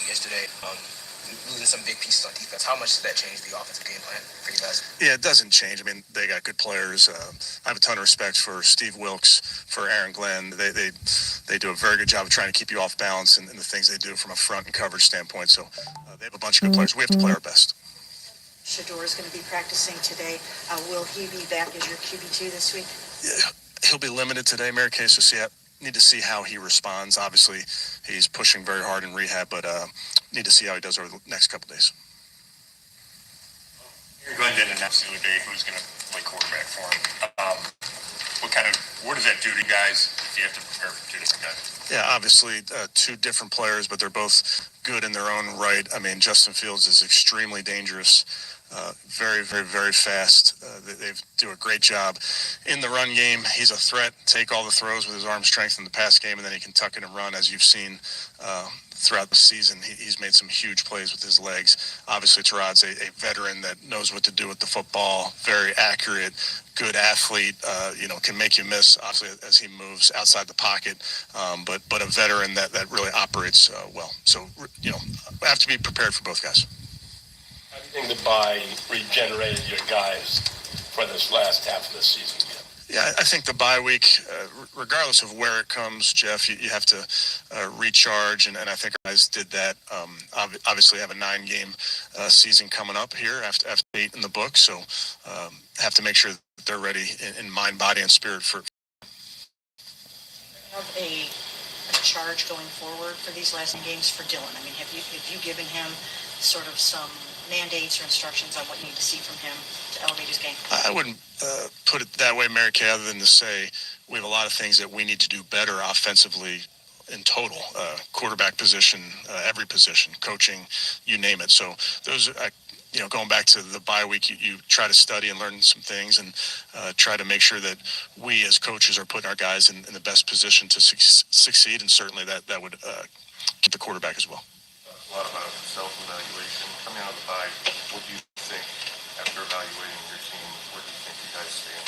yesterday. Losing some big pieces on defense. How much does that change the offensive game plan for you guys? Yeah, it doesn't change. I mean, they got good players. I have a ton of respect for Steve Wilkes, for Aaron Glenn. They do a very good job of trying to keep you off balance and the things they do from a front and coverage standpoint. So they have a bunch of good players. We have to play our best. Shedeur is going to be practicing today. Will he be back as your QB2 this week? Yeah, he'll be limited today, Mary Kay, so need to see how he responds. Obviously, he's pushing very hard in rehab, but need to see how he does over the next couple days. Glenn didn't announce the other day who's going to play quarterback for him. What does that do to you guys if you have to prepare for two different guys? Yeah, obviously two different players, but they're both good in their own right. I mean, Justin Fields is extremely dangerous. Very, very, very fast. They do a great job in the run game. He's a threat. Take all the throws with his arm strength in the pass game, and then he can tuck it and run, as you've seen throughout the season. He's made some huge plays with his legs. Obviously, Terod's a veteran that knows what to do with the football. Very accurate, good athlete. Can make you miss, obviously, as he moves outside the pocket. But a veteran that really operates well. So, I have to be prepared for both guys. How do you think the bye regenerated your guys for this last half of the season? Yeah, I think the bye week, regardless of where it comes, Jeff, you have to recharge, and I think our guys did that. Obviously, have a 9-game season coming up here after 8 in the book, so have to make sure that they're ready in mind, body, and spirit for. Have a charge going forward for these last games for Dylan? I mean, have you given him sort of some mandates or instructions on what you need to see from him to elevate his game? I wouldn't put it that way, Mary Kay, other than to say we have a lot of things that we need to do better offensively in total. Quarterback position, every position, coaching, you name it. So those are, going back to the bye week, you try to study and learn some things and try to make sure that we as coaches are putting our guys in the best position to succeed, and certainly that would get the quarterback as well. A lot about self-evaluation. Coming out of the bye, what do you think, after evaluating your team, where do you think you guys stand?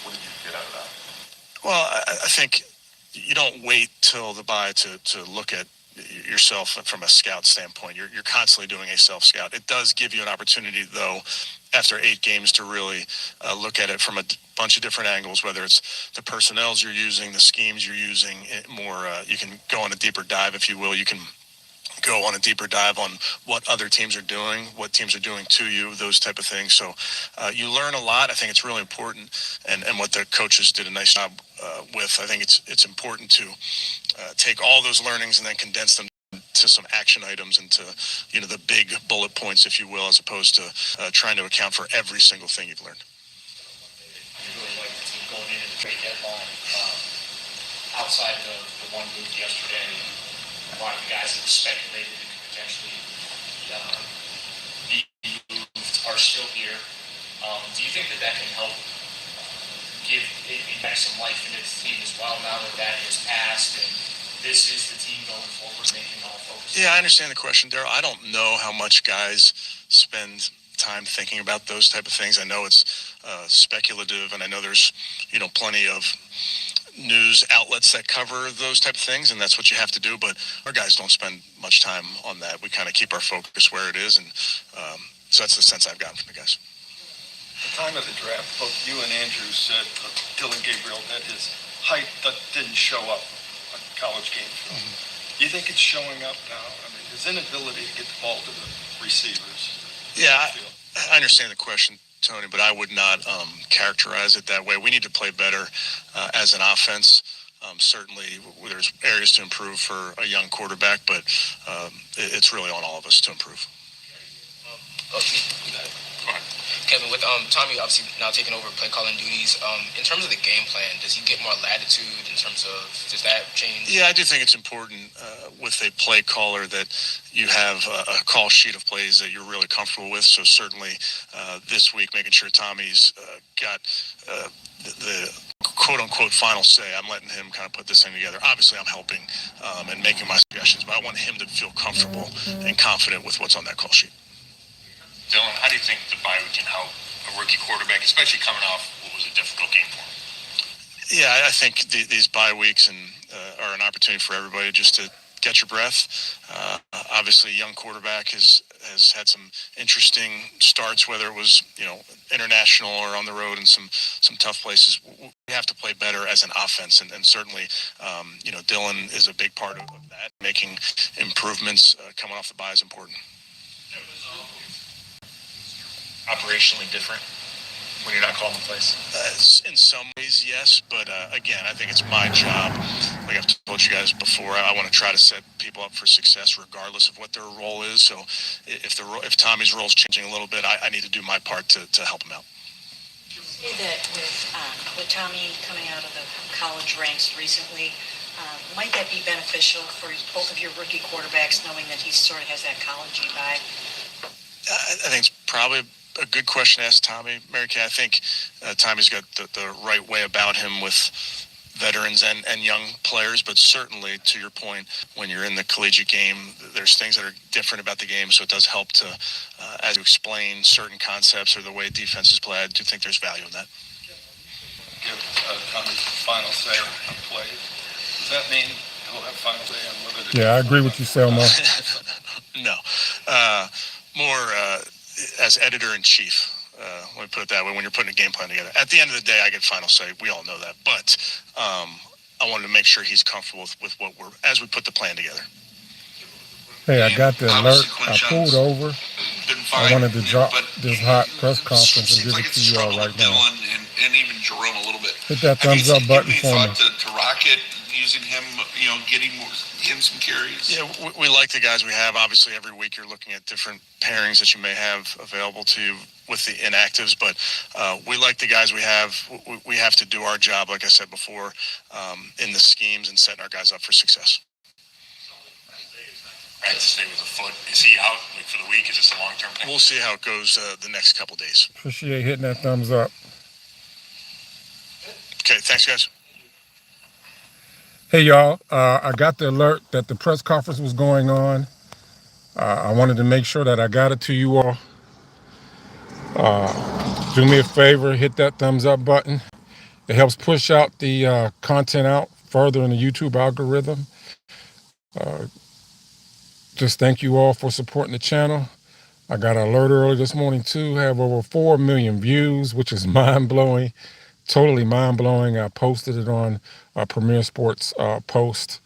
What did you get out of that? Well, I think you don't wait till the bye to look at yourself from a scout standpoint. You're constantly doing a self-scout. It does give you an opportunity, though, after 8 games to really look at it from a bunch of different angles, whether it's the personnels you're using, the schemes you're using, you can go on a deeper dive, if you will. You can go on a deeper dive on what other teams are doing, what teams are doing to you, those type of things. So you learn a lot. I think it's really important, and what the coaches did a nice job with. I think it's important to take all those learnings and then condense them to some action items and to the big bullet points, if you will, as opposed to trying to account for every single thing you've learned. I really like the team going into the trade deadline. Outside the one move yesterday, a lot of the guys that were speculated that could potentially be moved are still here. Do you think that can help give back some life into the team as well now that has passed and this is the team going forward making all focus? Yeah, I understand the question, Daryl. I don't know how much guys spend time thinking about those type of things. I know it's speculative, and I know there's plenty of news outlets that cover those type of things, and that's what you have to do, but our guys don't spend much time on that. We kind of keep our focus where it is, and so that's the sense I've gotten from the guys. At the time of the draft, both you and Andrew said Dylan Gabriel had his height that didn't show up on college game film. Do you think it's showing up now? I mean, his inability to get the ball to the receivers. Yeah, I understand the question, Tony, but I would not characterize it that way. We need to play better as an offense. Certainly, there's areas to improve for a young quarterback, but it's really on all of us to improve. Kevin, with Tommy obviously now taking over play calling duties, in terms of the game plan, does he get more latitude in terms of, does that change? Yeah, I do think it's important with a play caller that you have a call sheet of plays that you're really comfortable with. So certainly this week, making sure Tommy's got the quote-unquote final say. I'm letting him kind of put this thing together. Obviously, I'm helping and making my suggestions, but I want him to feel comfortable and confident with what's on that call sheet. Dylan, how do you think the bye week can help a rookie quarterback, especially coming off what was a difficult game for him? Yeah, I think these bye weeks are an opportunity for everybody just to get your breath. Obviously, a young quarterback has had some interesting starts, whether it was international or on the road in some tough places. We have to play better as an offense, and certainly, Dylan is a big part of that. Making improvements coming off the bye is important. Operationally different when you're not calling the plays? In some ways, yes, but again, I think it's my job. Like I've told you guys before, I want to try to set people up for success regardless of what their role is. So if Tommy's role is changing a little bit, I need to do my part to help him out. Say that with Tommy coming out of the college ranks recently, might that be beneficial for both of your rookie quarterbacks, knowing that he sort of has that college vibe? I think it's probably a good question to ask Tommy, Mary Kay. I think Tommy's got the right way about him with veterans and young players, but certainly, to your point, when you're in the collegiate game, there's things that are different about the game, so it does help to, as you explain certain concepts or the way defenses play, I do think there's value in that. Give Tommy's final say on play. Does that mean he'll have final say on whether to... Yeah, I agree with you, Selma. No. More as editor-in-chief. Let me put it that way, when you're putting a game plan together. At the end of the day, I get final say. We all know that. But I wanted to make sure he's comfortable with what as we put the plan together. Hey, I got the alert. I pulled over. I wanted to drop this hot press conference and give it to you all right now. And even Jerome a little bit. Hit that thumbs up button for me. To Rocket, using him, getting him some carries? Yeah, we like the guys we have. Obviously, every week you're looking at different pairings that you may have available to you with the inactives, but we like the guys we have. We have to do our job, like I said before, in the schemes and setting our guys up for success. I had to stay with the foot. Is he out for the week? Is this a long-term thing? We'll see how it goes the next couple days. Appreciate hitting that thumbs up. Okay, thanks, guys. Hey, y'all. I got the alert that the press conference was going on. I wanted to make sure that I got it to you all. Do me a favor, hit that thumbs up button. It helps push out the content out further in the YouTube algorithm. Just thank you all for supporting the channel. I got an alert early this morning too. Have over 4 million views, which is mind-blowing. Totally mind-blowing. I posted it on Premier Sports post.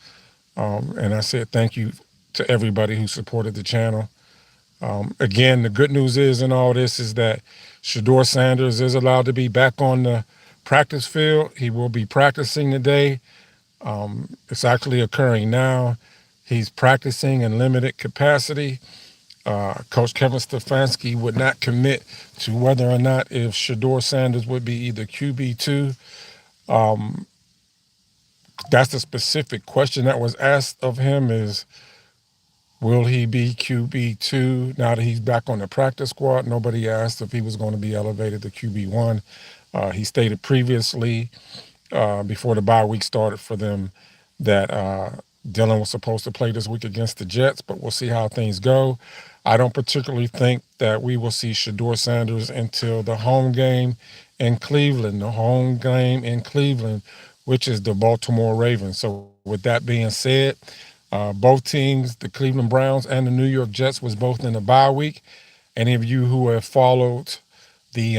And I said thank you to everybody who supported the channel. Again, the good news is in all this is that Shedeur Sanders is allowed to be back on the practice field. He will be practicing today. It's actually occurring now. He's practicing in limited capacity. Coach Kevin Stefanski would not commit to whether or not if Shedeur Sanders would be either QB2. That's the specific question that was asked of him is, will he be QB2 now that he's back on the practice squad? Nobody asked if he was going to be elevated to QB1. He stated previously, before the bye week started for them, that Dylan was supposed to play this week against the Jets, but we'll see how things go. I don't particularly think that we will see Shedeur Sanders until the home game in Cleveland, which is the Baltimore Ravens. So with that being said, both teams, the Cleveland Browns and the New York Jets, was both in the bye week. Any of you who have followed the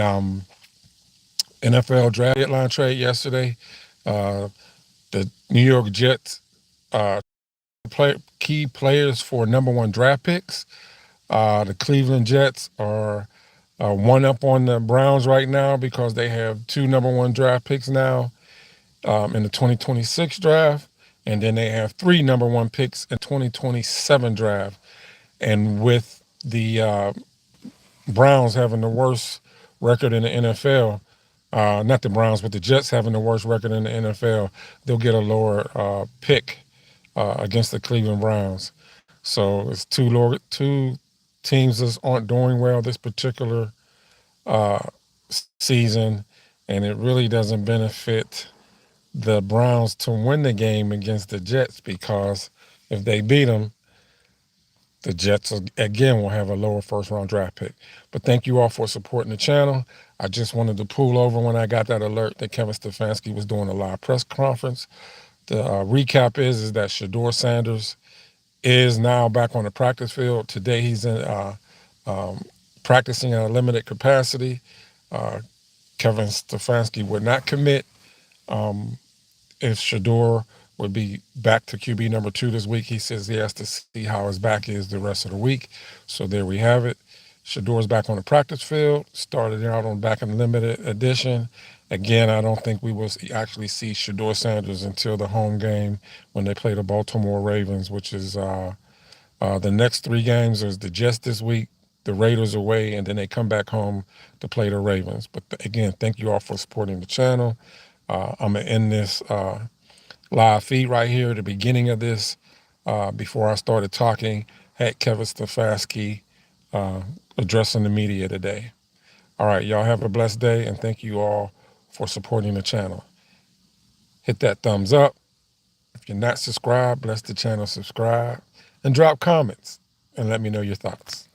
NFL draft deadline trade yesterday, the New York Jets key players for #1 draft picks. The Cleveland Jets are one up on the Browns right now because they have 2 #1 draft picks now in the 2026 draft. And then they have 3 #1 picks in 2027 draft. And with the Browns having the worst record in the NFL, not the Browns, but the Jets having the worst record in the NFL, they'll get a lower pick against the Cleveland Browns. So it's two teams that aren't doing well this particular season, and it really doesn't benefit the Browns to win the game against the Jets, because if they beat them, the Jets again will have a lower first-round draft pick. But thank you all for supporting the channel. I just wanted to pull over when I got that alert that Kevin Stefanski was doing a live press conference. The recap is that Shedeur Sanders is now back on the practice field. Today he's in practicing at a limited capacity. Kevin Stefanski would not commit if Shedeur would be back to QB number 2 this week. He says he has to see how his back is the rest of the week. So there we have it. Shedeur's back on the practice field, started out on back in the limited edition. Again, I don't think we will actually see Shedeur Sanders until the home game when they play the Baltimore Ravens, which is the next 3 games. There's the Jets this week, the Raiders away, and then they come back home to play the Ravens. But again, thank you all for supporting the channel. I'm going to end this live feed right here at the beginning of this. Before I started talking, had Kevin Stefanski addressing the media today. All right, y'all have a blessed day, and thank you all for supporting the channel. Hit that thumbs up. If you're not subscribed, bless the channel, subscribe, and drop comments and let me know your thoughts.